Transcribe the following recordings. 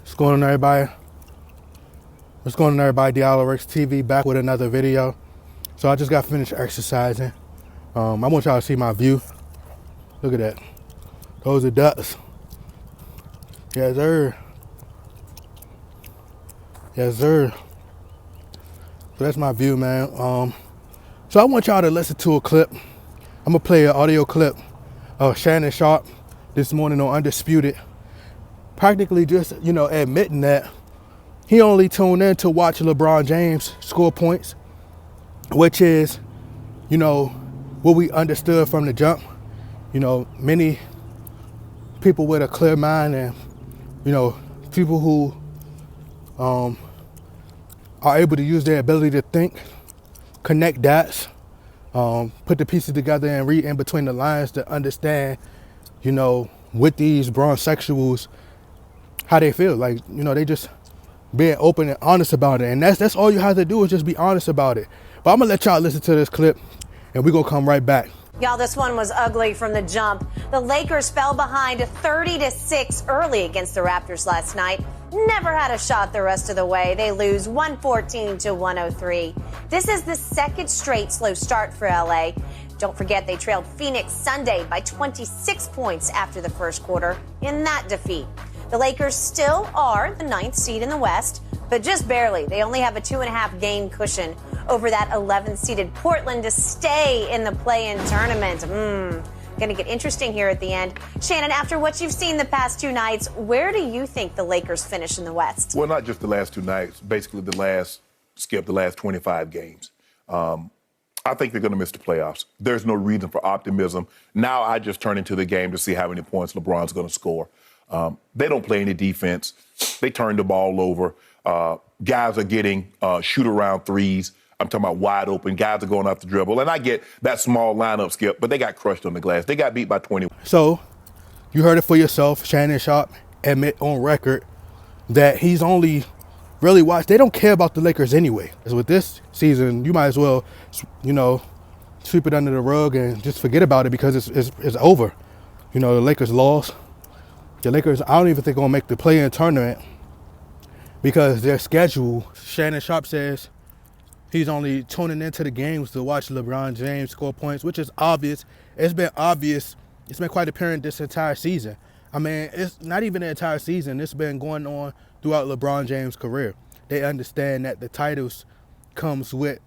What's going on, everybody? What's going on, everybody? Dialorix TV back with another video. So I just got finished exercising. I want y'all to see my view. Look at that. Those are ducks. Yes, sir. Yes, sir. So that's my view, man. So I want y'all to listen to a clip. I'm gonna play an audio clip of Shannon Sharpe this morning on Undisputed, practically just, admitting that he only tuned in to watch LeBron James score points, which is, what we understood from the jump. Many people with a clear mind and, people who are able to use their ability to think, connect dots, put the pieces together and read in between the lines to understand, with these bronzexuals, how they feel. Like, they just being open and honest about it. And that's all you have to do is just be honest about it. But I'm gonna let y'all listen to this clip and we're gonna come right back. Y'all, this one was ugly from the jump. The Lakers fell behind 30-6 early against the Raptors last night. Never had a shot the rest of the way. They lose 114-103. This is the second straight slow start for LA. Don't forget they trailed Phoenix Sunday by 26 points after the first quarter in that defeat. The Lakers still are the 9th seed in the West, but just barely. They only have a 2.5 game cushion over that 11th seeded Portland to stay in the play-in tournament. Going to get interesting here at the end. Shannon, after what you've seen the past two nights, where do you think the Lakers finish in the West? Well, not just the last two nights, basically the last 25 games. I think they're going to miss the playoffs. There's no reason for optimism. Now I just turn into the game to see how many points LeBron's going to score. They don't play any defense. They turn the ball over. Guys are getting shoot-around threes. I'm talking about wide open. Guys are going off the dribble. And I get that small lineup, Skip, but they got crushed on the glass. They got beat by 20. So you heard it for yourself. Shannon Sharpe admit on record that he's only really watched. They don't care about the Lakers anyway. Because with this season, you might as well, sweep it under the rug and just forget about it because it's over. The Lakers lost. The Lakers, I don't even think, going to make the play-in tournament because their schedule. Shannon Sharpe says he's only tuning into the games to watch LeBron James score points, which is obvious. It's been obvious. It's been quite apparent this entire season. I mean, it's not even the entire season. It's been going on throughout LeBron James' career. They understand that the titles comes with,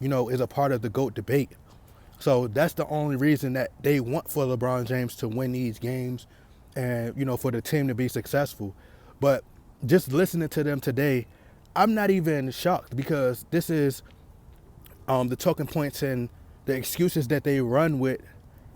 is a part of the GOAT debate. So that's the only reason that they want for LeBron James to win these games and, for the team to be successful. But just listening to them today, I'm not even shocked because this is the talking points and the excuses that they run with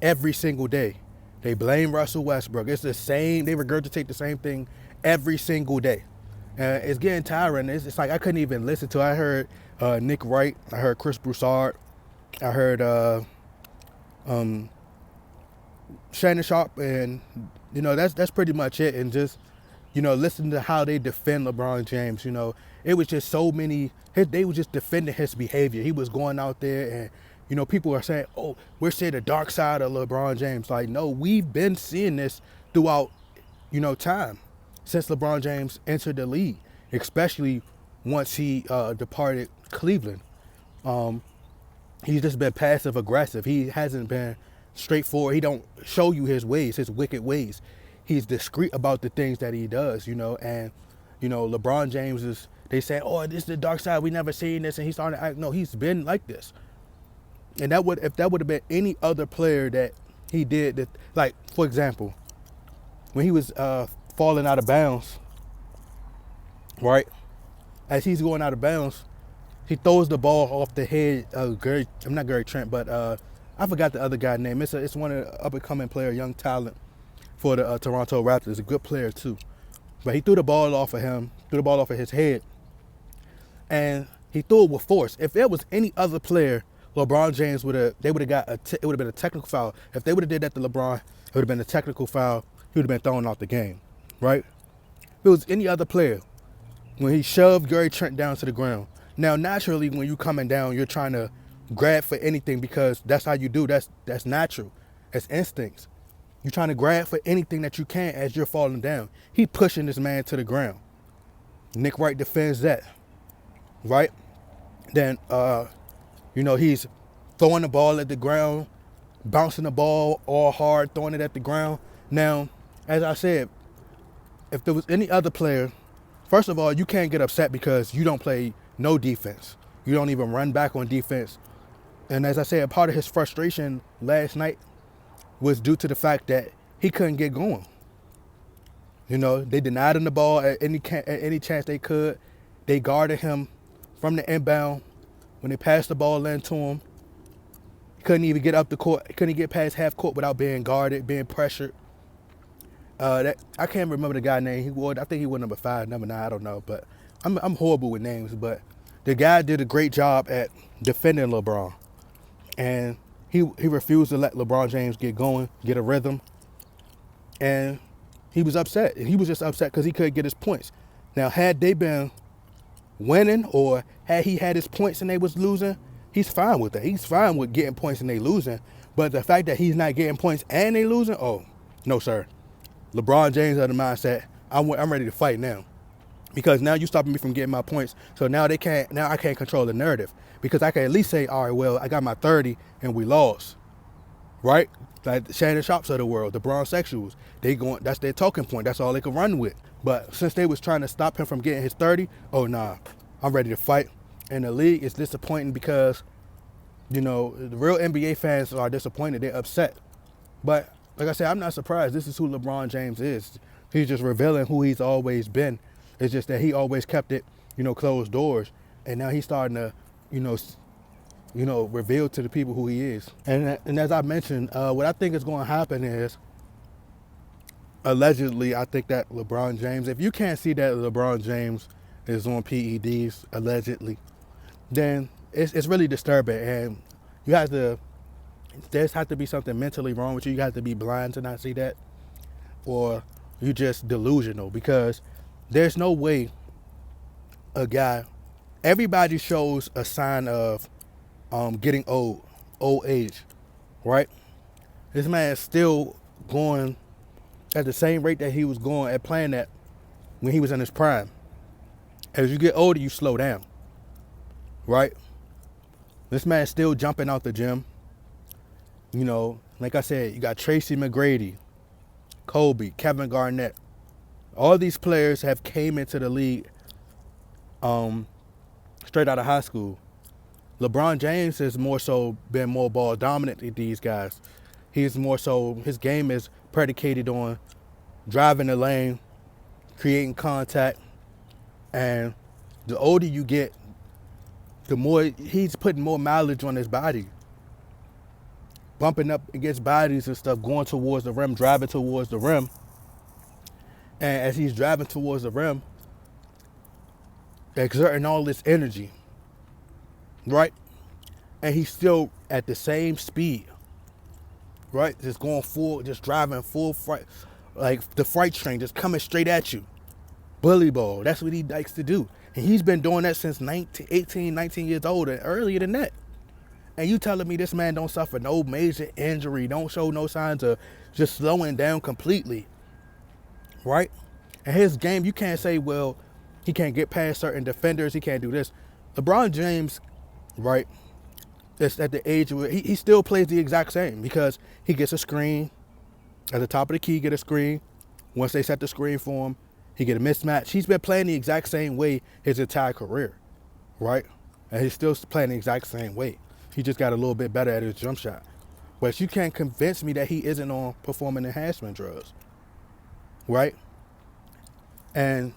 every single day. They blame Russell Westbrook. It's the same. They regurgitate the same thing every single day. It's getting tiring. It's like I couldn't even listen to it. I heard Nick Wright. I heard Chris Broussard. I heard Shannon Sharpe, and that's pretty much it. And just listen to how they defend LeBron James. It was just so many. They were just defending his behavior. He was going out there, and people are saying, "Oh, we're seeing the dark side of LeBron James." Like, no, we've been seeing this throughout, time since LeBron James entered the league, especially once he departed Cleveland. He's just been passive aggressive. He hasn't been straightforward. He don't show you his ways, his wicked ways. He's discreet about the things that he does, and LeBron James is, they say, oh, this is the dark side. We never seen this. And he's starting to act, no, he's been like this. And if that would have been any other player that he did that, like, for example, when he was falling out of bounds, right? As he's going out of bounds, he throws the ball off the head of not Gary Trent, but I forgot the other guy's name. It's one of the up-and-coming player, young talent for the Toronto Raptors. A good player, too. But he threw the ball off of him, threw the ball off of his head, and he threw it with force. If there was any other player, LeBron James it would have been a technical foul. If they would have did that to LeBron, it would have been a technical foul. He would have been thrown off the game, right? If it was any other player, when he shoved Gary Trent down to the ground. Now, naturally, when you're coming down, you're trying to grab for anything because that's how you do. That's natural. That's instincts. You're trying to grab for anything that you can as you're falling down. He pushing this man to the ground, Nick Wright defends that, right? Then, he's throwing the ball at the ground, bouncing the ball all hard, throwing it at the ground. Now, as I said, if there was any other player, first of all, you can't get upset because you don't play no defense. You don't even run back on defense. And as I said, part of his frustration last night was due to the fact that he couldn't get going. They denied him the ball at any chance they could. They guarded him from the inbound. When they passed the ball into him, he couldn't even get up the court. He couldn't get past half court without being guarded, being pressured. I can't remember the guy's name. I think he was number 5, number 9. I don't know, but I'm horrible with names. But the guy did a great job at defending LeBron, and he refused to let LeBron James get going, get a rhythm, and he was upset. And he was just upset because he couldn't get his points. Now, had they been winning, or had he had his points and they was losing, he's fine with that. He's fine with getting points and they losing. But the fact that he's not getting points and they losing, oh, no, sir. LeBron James had the mindset, I'm ready to fight now. Because now you're stopping me from getting my points. So now I can't control the narrative. Because I can at least say, all right, well, I got my 30 and we lost. Right? Like the Shannon Sharpes of the world, the Bronsexuals. That's their talking point. That's all they can run with. But since they was trying to stop him from getting his 30, oh nah, I'm ready to fight. And the league is disappointing because, the real NBA fans are disappointed. They're upset. But like I said, I'm not surprised. This is who LeBron James is. He's just revealing who he's always been. It's just that he always kept it, closed doors. And now he's starting to, reveal to the people who he is. And as I mentioned, what I think is going to happen is, allegedly, I think that LeBron James, if you can't see that LeBron James is on PEDs, allegedly, then it's really disturbing. And there's have to be something mentally wrong with you. You have to be blind to not see that. Or you just delusional, because there's no way everybody shows a sign of getting old age, right? This man is still going at the same rate that he was going at playing at when he was in his prime. As you get older, you slow down, right? This man's still jumping out the gym. Like I said, you got Tracy McGrady, Kobe, Kevin Garnett. All these players have came into the league straight out of high school. LeBron James has more so been more ball dominant than these guys. He's more so, his game is predicated on driving the lane, creating contact, and the older you get, the more he's putting more mileage on his body. Bumping up against bodies and stuff, going towards the rim, driving towards the rim. And as he's driving towards the rim, exerting all this energy, right? And he's still at the same speed, right? Just going full, just driving full fright, like the freight train, just coming straight at you. Bully ball, that's what he likes to do. And he's been doing that since 18, 19 years old and earlier than that. And you telling me this man don't suffer no major injury, don't show no signs of just slowing down completely, right? And his game, you can't say, well, he can't get past certain defenders, he can't do this. LeBron James, right, is at the age where he still plays the exact same, because he gets a screen. At the top of the key, get a screen. Once they set the screen for him, he get a mismatch. He's been playing the exact same way his entire career, right? And he's still playing the exact same way. He just got a little bit better at his jump shot. But you can't convince me that he isn't on performance enhancement drugs, right? And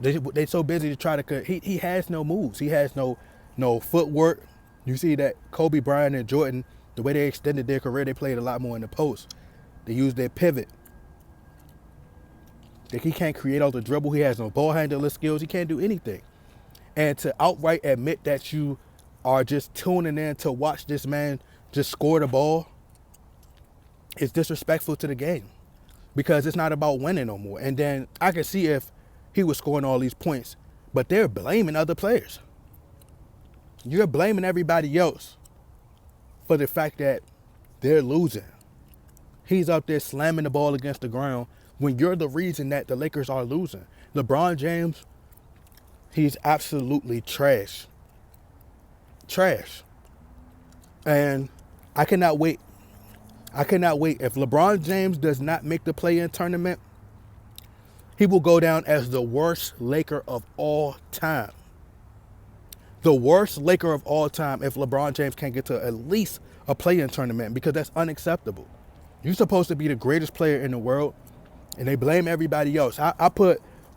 they so busy to try to, he has no moves. He has no footwork. You see that Kobe Bryant and Jordan, the way they extended their career, they played a lot more in the post. They used their pivot. He can't create all the dribble. He has no ball handling skills. He can't do anything. And to outright admit that you are just tuning in to watch this man just score the ball is disrespectful to the game, because it's not about winning no more. And then I can see if he was scoring all these points, but they're blaming other players. You're blaming everybody else for the fact that they're losing. He's up there slamming the ball against the ground when you're the reason that the Lakers are losing. LeBron James He's absolutely trash. Trash. And I cannot wait. I cannot wait. If LeBron James does not make the play-in tournament, he will go down as the worst Laker of all time. The worst Laker of all time if LeBron James can't get to at least a play-in tournament, because that's unacceptable. You're supposed to be the greatest player in the world, and they blame everybody else.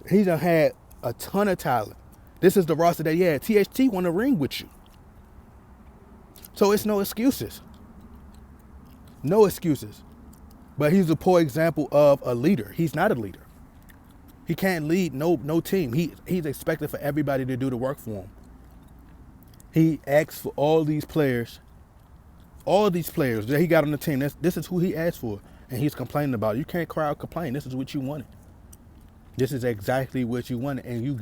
He done had a ton of talent. This is the roster that he had. THT won a ring with you. So it's no excuses. No excuses. But he's a poor example of a leader. He's not a leader. He can't lead no team. He's expected for everybody to do the work for him. He asks for all these players that he got on the team. This is who he asked for, and he's complaining about it. You can't cry out complain. This is what you wanted. This is exactly what you wanted, and you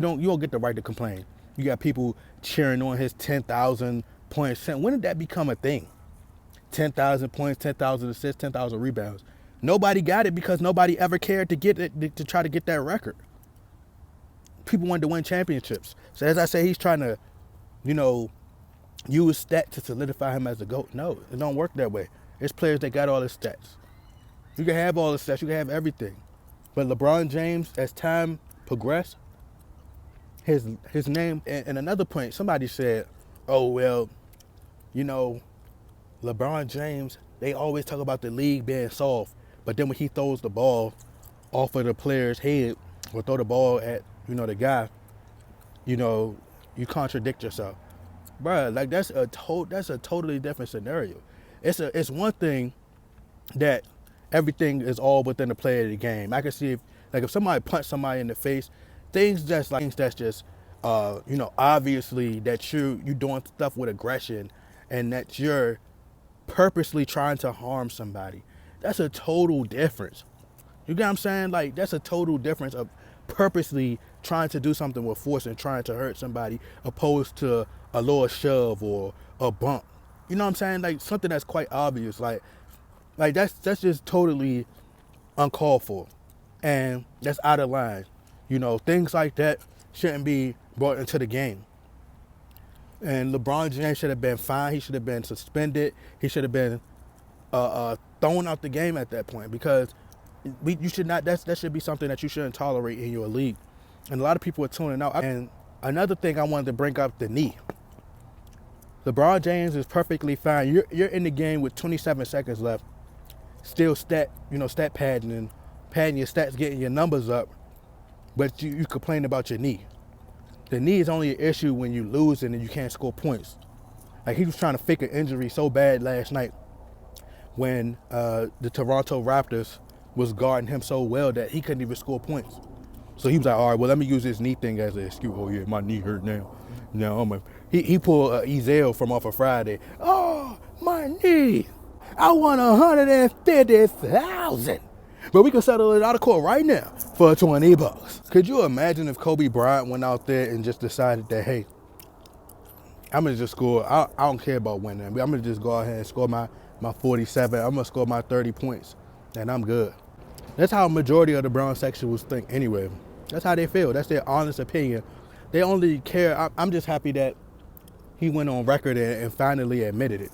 don't get the right to complain. You got people cheering on his 10,000 points. When did that become a thing? 10,000 points, 10,000 assists, 10,000 rebounds. Nobody got it because nobody ever cared to get it, to try to get that record. People wanted to win championships. So as I say, he's trying to, use stats to solidify him as a GOAT. No, it don't work that way. There's players that got all the stats. You can have all the stats. You can have everything. But LeBron James, as time progressed, his name, and another point, somebody said, oh, well, LeBron James, they always talk about the league being soft, but then when he throws the ball off of the player's head or throw the ball at, the guy, you contradict yourself. Bruh, like that's a totally different scenario. It's one thing that everything is all within the play of the game. I can see if somebody punched somebody in the face, things that's just obviously that you doing stuff with aggression and that you're purposely trying to harm somebody. That's a total difference. You get what I'm saying? Like, that's a total difference of purposely trying to do something with force and trying to hurt somebody, opposed to a little shove or a bump. You know what I'm saying? Like, something that's quite obvious. Like that's just totally uncalled for, and that's out of line. Things like that shouldn't be brought into the game. And LeBron James should have been fined. He should have been suspended. He should have been thrown out the game at that point, because you should not. That should be something that you shouldn't tolerate in your league. And a lot of people are tuning out. And another thing I wanted to bring up, the knee. LeBron James is perfectly fine. You're in the game with 27 seconds left, still stat padding and padding your stats, getting your numbers up, but you complain about your knee. The knee is only an issue when you lose and you can't score points. Like, he was trying to fake an injury so bad last night when the Toronto Raptors was guarding him so well that he couldn't even score points. So he was like, all right, well, let me use this knee thing as an excuse. Oh, yeah, my knee hurt now. He pulled Ezell from off of Friday. Oh, my knee. I won $150,000. But we can settle it out of court right now for $20. Could you imagine if Kobe Bryant went out there and just decided that, hey, I'm going to just score. I don't care about winning. I'm going to just go ahead and score my 47. I'm going to score my 30 points, and I'm good. That's how a majority of the brown sexuals think anyway. That's how they feel. That's their honest opinion. They only care. I'm just happy that he went on record and finally admitted it.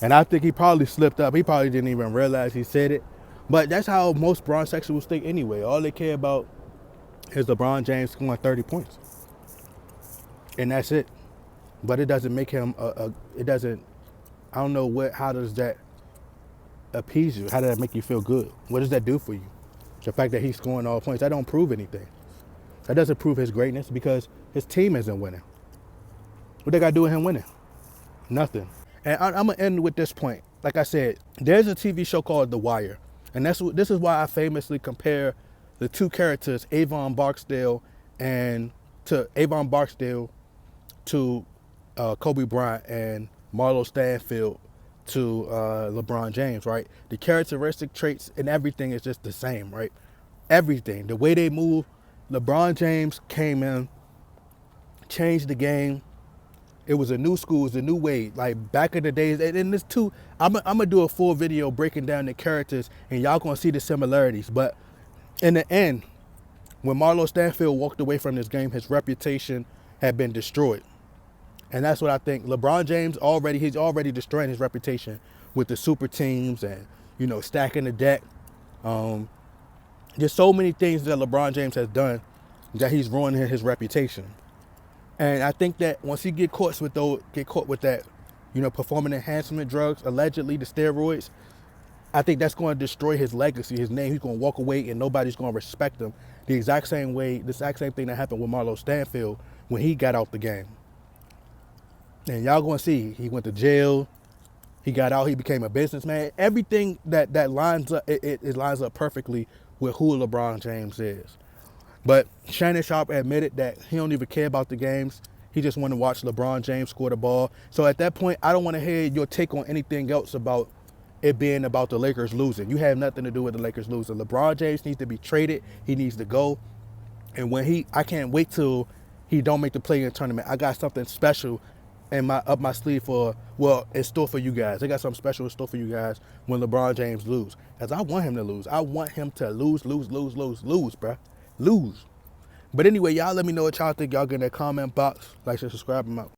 And I think he probably slipped up. He probably didn't even realize he said it. But that's how most brown sexuals think anyway. All they care about is LeBron James scoring 30 points. And that's it. But it doesn't make him, I don't know how does that appease you? How does that make you feel good? What does that do for you? The fact that he's scoring all points, that don't prove anything. That doesn't prove his greatness, because his team isn't winning. What they got to do with him winning? Nothing. And I'm going to end with this point. Like I said, there's a TV show called The Wire. And this is why I famously compare the two characters, Avon Barksdale to Kobe Bryant, and Marlo Stanfield to LeBron James, right? The characteristic traits and everything is just the same, right? Everything, the way they move. LeBron James came in, changed the game. It was a new school, it was a new way. Like back in the days, and this too, I'm gonna do a full video breaking down the characters, and y'all gonna see the similarities. But in the end, when Marlo Stanfield walked away from this game, his reputation had been destroyed. And that's what I think. LeBron James he's already destroying his reputation with the super teams and, stacking the deck. There's so many things that LeBron James has done that he's ruining his reputation. And I think that once he get caught with that, performance enhancement drugs, allegedly the steroids, I think that's going to destroy his legacy, his name. He's going to walk away and nobody's going to respect him. The exact same thing that happened with Marlo Stanfield when he got out the game. And y'all going to see, he went to jail, he got out, he became a businessman. Everything that lines up, it lines up perfectly with who LeBron James is. But Shannon Sharpe admitted that he don't even care about the games. He just want to watch LeBron James score the ball. So at that point, I don't want to hear your take on anything else about it being about the Lakers losing. You have nothing to do with the Lakers losing. LeBron James needs to be traded. He needs to go. And I can't wait till he don't make the play-in tournament. I got something special up my sleeve in store for you guys. I got something special in store for you guys when LeBron James lose. Because I want him to lose. I want him to lose, bruh. Lose. But anyway, y'all let me know what y'all think. Y'all get in that comment box. Like, share, subscribe, I'm out.